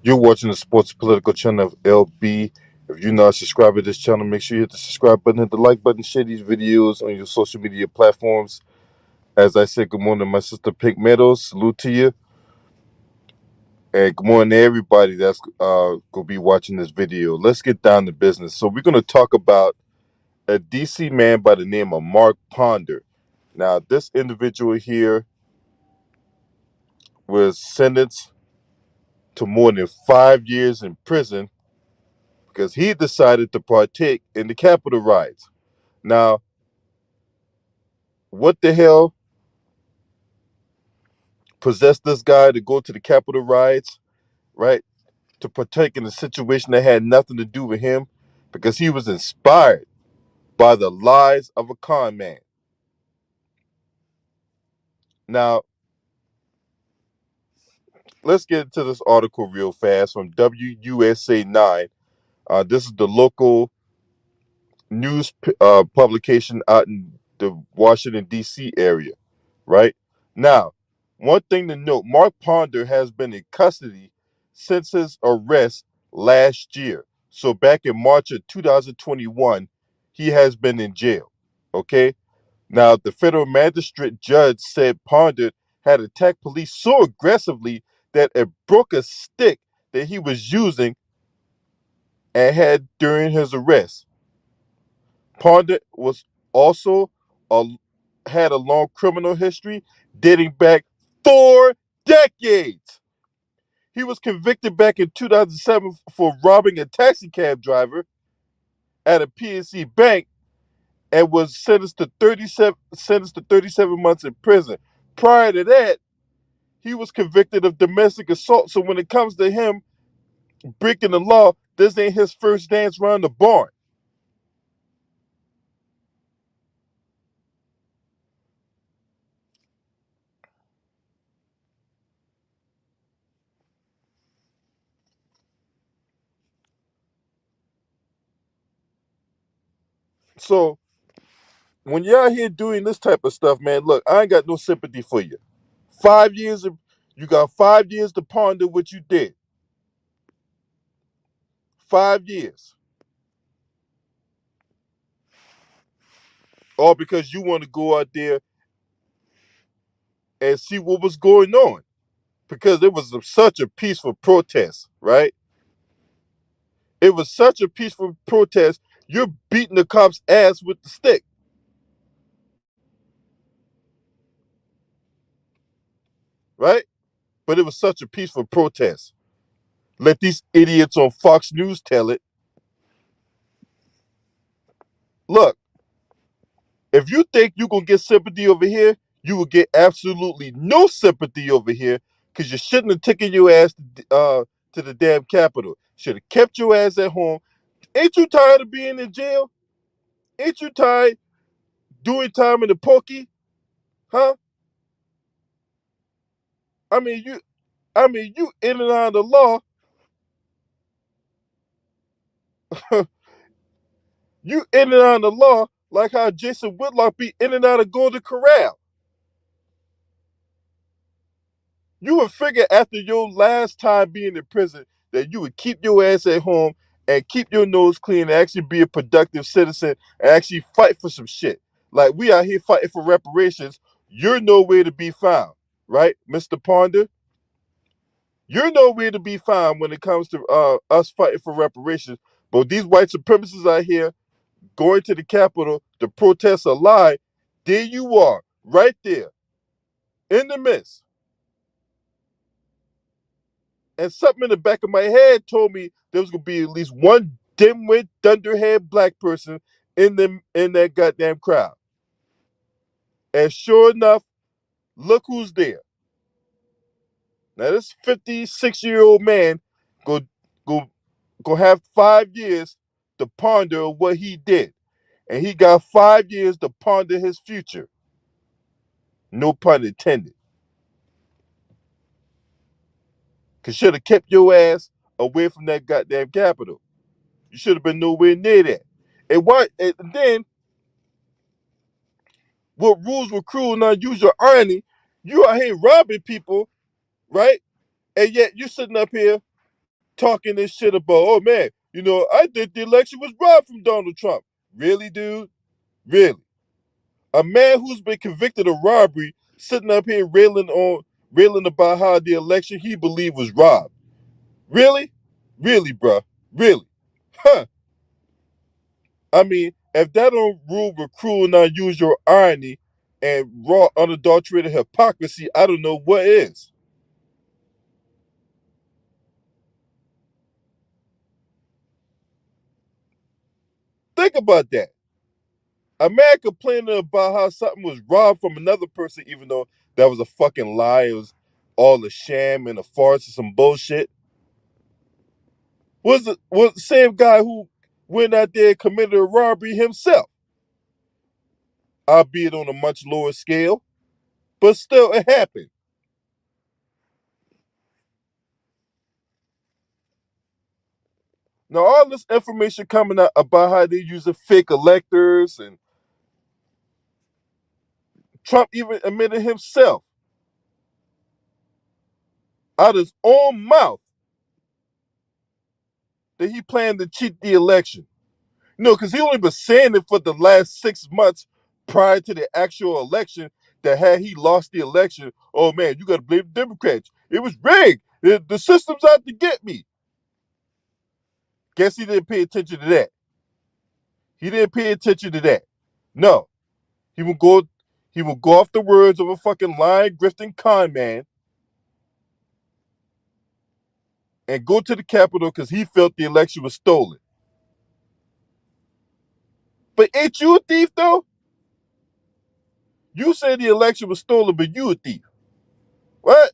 You're watching the Sports Political channel of LB. If you're not subscribed to this channel, make sure you hit the subscribe button, hit the like button, share these videos on your social media platforms. As I said, good morning to my sister Pink Meadows. Salute to you. And good morning to everybody that's going to be watching this video. Let's get down to business. So we're going to talk about a DC man by the name of Mark Ponder. Now, this individual here was sentenced to more than 5 years in prison because he decided to partake in the Capitol riots. Now, what the hell possessed this guy to go to the Capitol riots, right? To partake in a situation that had nothing to do with him because he was inspired by the lies of a con man. Now, let's get into this article real fast from WUSA 9. This is the local news publication out in the Washington, D.C. area, right? Now, one thing to note, Mark Ponder has been in custody since his arrest last year. So back in March of 2021, he has been in jail, okay? Now, the federal magistrate judge said Ponder had attacked police so aggressively that it broke a stick that he was using and had during his arrest. Ponder was also a, had a long criminal history dating back 4 decades. He was convicted back in 2007 for robbing a taxi cab driver at a PNC bank and was sentenced to 37 months in prison. Prior to that, he was convicted of domestic assault. So when it comes to him breaking the law, this ain't his first dance around the barn. So when y'all here doing this type of stuff, man, look, I ain't got no sympathy for you. 5 years of you got 5 years to ponder what you did. 5 years. All because you want to go out there and see what was going on. Because it was such a peaceful protest, right? It was such a peaceful protest. You're beating the cops' ass with the stick, right? But it was such a peaceful protest. Let these idiots on Fox News tell it. Look, if you think you're going to get sympathy over here, you will get absolutely no sympathy over here because you shouldn't have taken your ass to the damn Capitol. Should have kept your ass at home. Ain't you tired of being in jail? Ain't you tired doing time in the Pokey? Huh? I mean, you in and out of the law. You in and out of the law like how Jason Whitlock be in and out of Golden Corral. You would figure after your last time being in prison that you would keep your ass at home and keep your nose clean and actually be a productive citizen and actually fight for some shit. Like we out here fighting for reparations. You're nowhere to be found, right, Mr. Ponder? You're nowhere to be found when it comes to us fighting for reparations. But these white supremacists out here going to the Capitol to protest a lie, there you are, right there, in the midst. And something in the back of my head told me there was gonna be at least one dimwit, dunderhead black person in that goddamn crowd. And sure enough, look who's there. Now this 56-year-old man go go go have 5 years to ponder what he did. And he got 5 years to ponder his future. No pun intended. Cause should have kept your ass away from that goddamn Capitol. You should have been nowhere near that. And then what rules were cruel and unusual irony, you out here robbing people, right? And yet you sitting up here talking this shit about, oh man, I think the election was robbed from Donald Trump. Really, dude? Really? A man who's been convicted of robbery sitting up here railing about how the election he believed was robbed. Really? Really, bruh? Really? Huh. I mean, if that don't rule with cruel and unusual irony and raw, unadulterated hypocrisy, I don't know what is. Think about that. A man complaining about how something was robbed from another person, even though that was a fucking lie. It was all a sham and a farce and some bullshit. Was the same guy who went out there and committed a robbery himself, albeit on a much lower scale, but still it happened. Now all this information coming out about how they're using fake electors, and Trump even admitted himself out of his own mouth that he planned to cheat the election. Because he only been saying it for the last 6 months prior to the actual election, that had he lost the election, oh man, you got to blame the Democrats. It was rigged. The system's out to get me. Guess he didn't pay attention to that. He didn't pay attention to that. No. He would go off the words of a fucking lying, grifting con man and go to the Capitol because he felt the election was stolen. But ain't you a thief though? You say the election was stolen, but you a thief. What?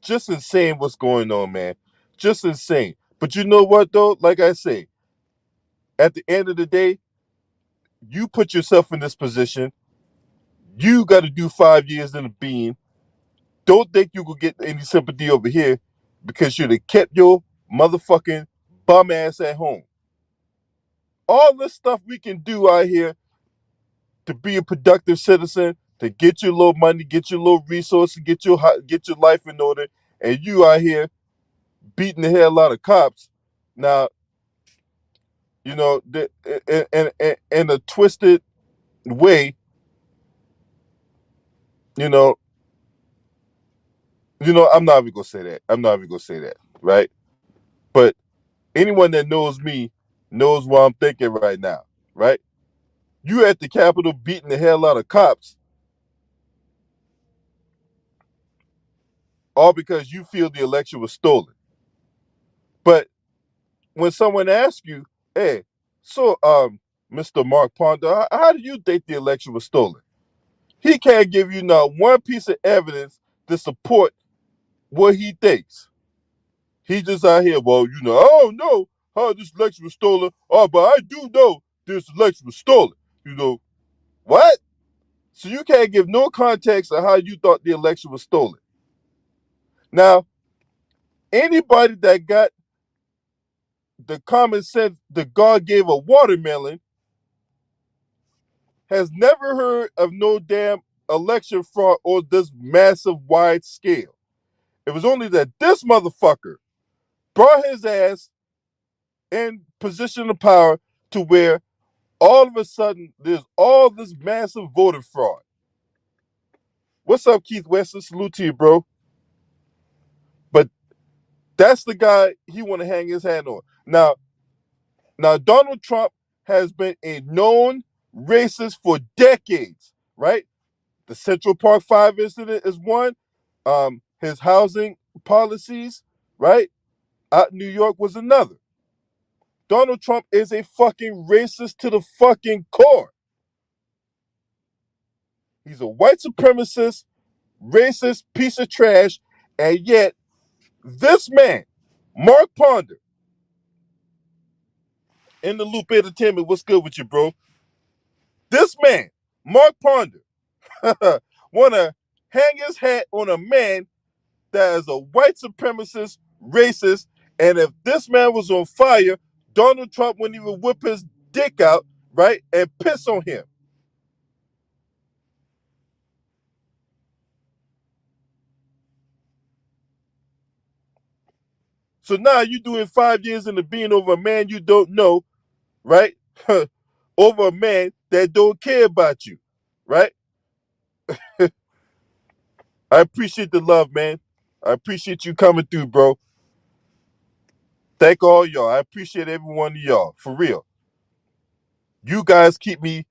Just insane what's going on, man. Just insane. But you know what though? Like I say, at the end of the day, you put yourself in this position. You got to do 5 years in the bean. Don't think you could get any sympathy over here because you'd have kept your motherfucking bum ass at home. All this stuff we can do out here to be a productive citizen, to get your little money, get your little resources, get your life in order, and you out here beating the hell out of cops. Now, in a twisted way, you know, I'm not even gonna say that. I'm not even gonna say that, right? But anyone that knows me knows what I'm thinking right now, right? You at the Capitol beating the hell out of cops, all because you feel the election was stolen. But when someone asks you, hey, so Mr. Mark Ponder, how do you think the election was stolen? He can't give you not one piece of evidence to support what he thinks. He just out here, well, I don't know how this election was stolen. Oh, but I do know this election was stolen. What? So you can't give no context of how you thought the election was stolen. Now, anybody that got the common sense that God gave a watermelon has never heard of no damn election fraud or this massive wide scale. It was only that this motherfucker brought his ass in position of power to where all of a sudden there's all this massive voter fraud. What's up, Keith Weston? Salute to you, bro. But that's the guy he want to hang his hat on. Now Donald Trump has been a known racist for decades, right? The Central Park Five incident is one. His housing policies, right, out in New York was another. Donald Trump is a fucking racist to the fucking core. He's a white supremacist, racist piece of trash, and yet this man, Mark Ponder, in the Loop Entertainment, what's good with you, bro? This man, Mark Ponder, wanna hang his hat on a man that is a white supremacist, racist, and if this man was on fire, Donald Trump wouldn't even whip his dick out, right, and piss on him. So now you're doing 5 years into being over a man you don't know, right? Over a man that don't care about you, right? I appreciate the love, man. I appreciate you coming through, bro. Thank all y'all. I appreciate every one of y'all, for real. You guys keep me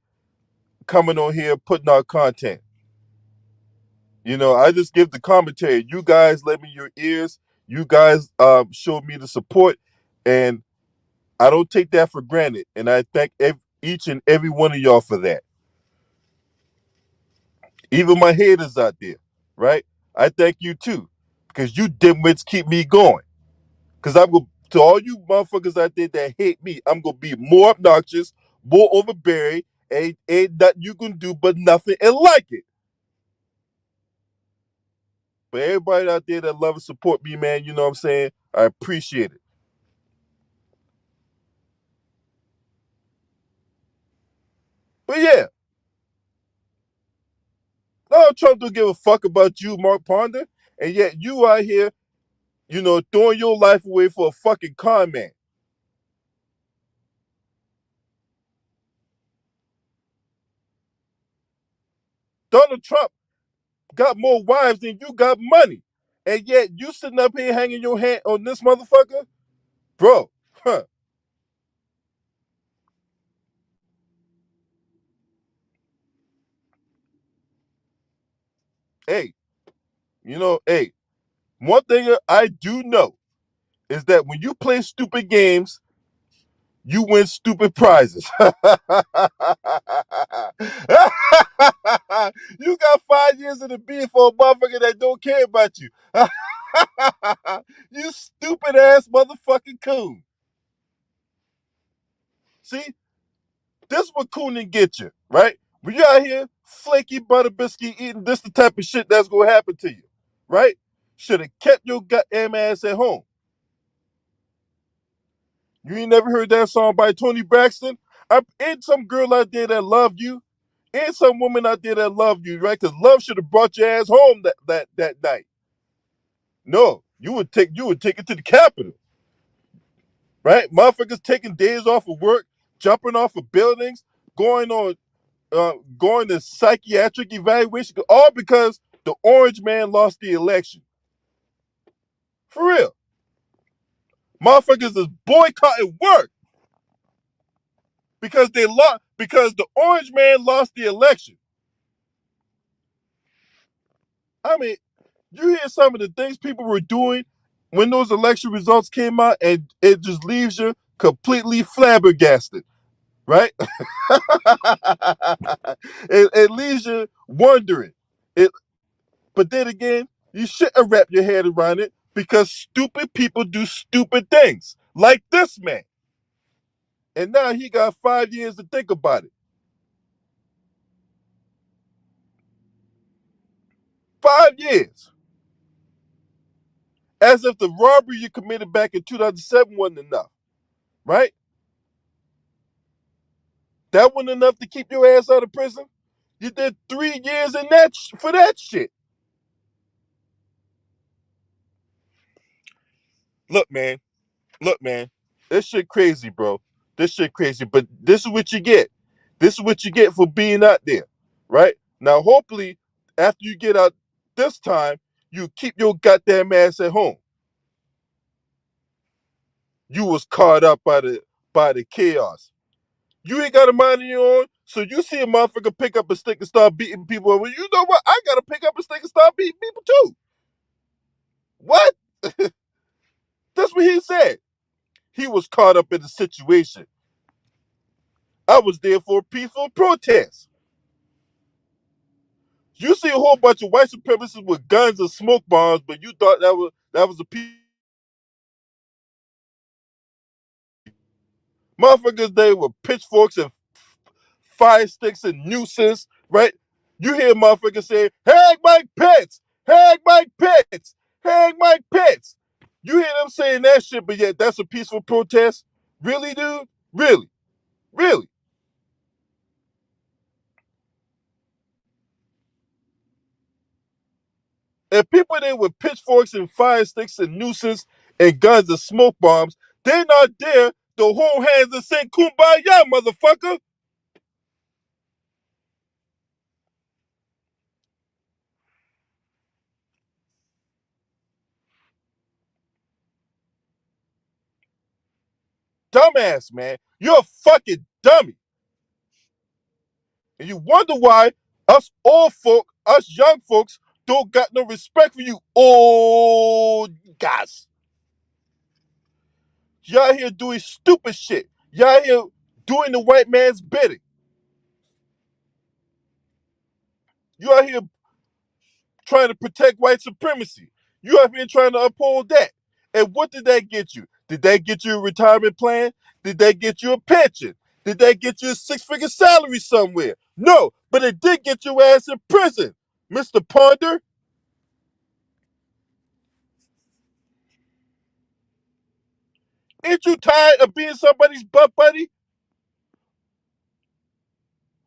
coming on here, putting out content. You know, I just give the commentary. You guys lend me your ears. You guys showed me the support, and I don't take that for granted. And I thank each and every one of y'all for that. Even my haters out there, right? I thank you too, because you dimwits keep me going. Because I'm going to all you motherfuckers out there that hate me, I'm gonna be more obnoxious, more overbearing, and ain't nothing you can do but nothing and like it. But everybody out there that love and support me, man, you know what I'm saying? I appreciate it. But yeah, Donald Trump don't give a fuck about you, Mark Ponder, and yet you out here, you know, throwing your life away for a fucking con man. Donald Trump got more wives than you got money, and yet you sitting up here hanging your hand on this motherfucker, bro. Huh? Hey, you know, hey, one thing I do know is that when you play stupid games, you win stupid prizes. You got 5 years in the beat for a motherfucker that don't care about you. You stupid ass motherfucking coon. See, this what cooning get you, right? When you out here flaky butter biscuit eating, this the type of shit that's gonna happen to you, right? Should have kept your goddamn ass at home. You ain't never heard that song by Tony Braxton? Ain't some girl out there that loved you? Ain't some woman out there that loved you, right? Because love should have brought your ass home that night. No, you would take it to the Capitol, right? Motherfuckers taking days off of work, jumping off of buildings, going on going to psychiatric evaluation, all because the orange man lost the election. For real. Motherfuckers is boycotting work because they lost because the orange man lost the election. I mean, you hear some of the things people were doing when those election results came out, and it just leaves you completely flabbergasted, right? It leaves you wondering. It, but then again, you shouldn't wrap your head around it because stupid people do stupid things, like this man. And now he got 5 years to think about it. 5 years. As if the robbery you committed back in 2007 wasn't enough, right? That wasn't enough to keep your ass out of prison. You did 3 years in that for that shit. Look, man. Look, man. This shit crazy, bro. This shit crazy. But this is what you get. This is what you get for being out there, right? Now, hopefully, after you get out this time, you keep your goddamn ass at home. You was caught up by the chaos. You ain't got a mind of your own, so you see a motherfucker pick up a stick and start beating people. Well, you know what? I gotta pick up a stick and start beating people too. What? That's what he said. He was caught up in the situation. I was there for a peaceful protest. You see a whole bunch of white supremacists with guns and smoke bombs, but you thought that was a peace. Motherfuckers they with pitchforks and fire sticks and nooses, right? You hear motherfuckers say, "Hang Mike Pence, hang Mike Pence, hang Mike Pence." You hear them saying that shit, but yet that's a peaceful protest. Really, dude? Really? Really? If people there with pitchforks and fire sticks and nooses and guns and smoke bombs, they not there to hold hands and say kumbaya, motherfucker. Dumbass, man. You're a fucking dummy. And you wonder why us old folk, us young folks, don't got no respect for you old guys. Y'all here doing stupid shit. Y'all here doing the white man's bidding. You out here trying to protect white supremacy. You out here trying to uphold that. And what did that get you? Did that get you a retirement plan? Did that get you a pension? Did that get you a six-figure salary somewhere? No, but it did get your ass in prison, Mr. Ponder. Ain't you tired of being somebody's butt buddy?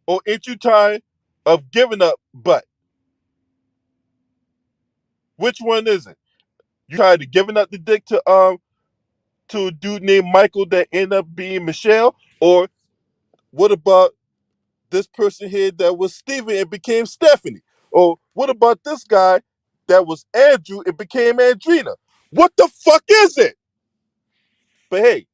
Or ain't you tired of giving up butt? Which one is it? You tired of giving up the dick to a dude named Michael that ended up being Michelle? Or what about this person here that was Steven and became Stephanie? Or what about this guy that was Andrew and became Andrina? What the fuck is it? But hey,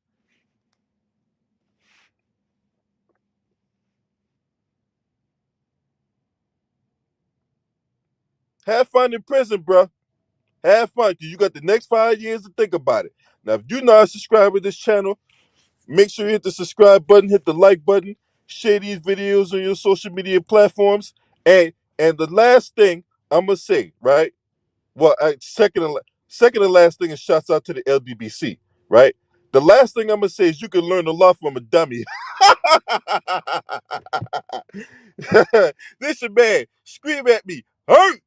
have fun in prison, bro. Have fun, because you got the next 5 years to think about it. Now, if you're not subscribed to this channel, make sure you hit the subscribe button, hit the like button, share these videos on your social media platforms. And the last thing I'm gonna say, right? Well, second and last thing is shouts out to the LBBC, right? The last thing I'm gonna say is you can learn a lot from a dummy. This your man. Scream at me. Hurt.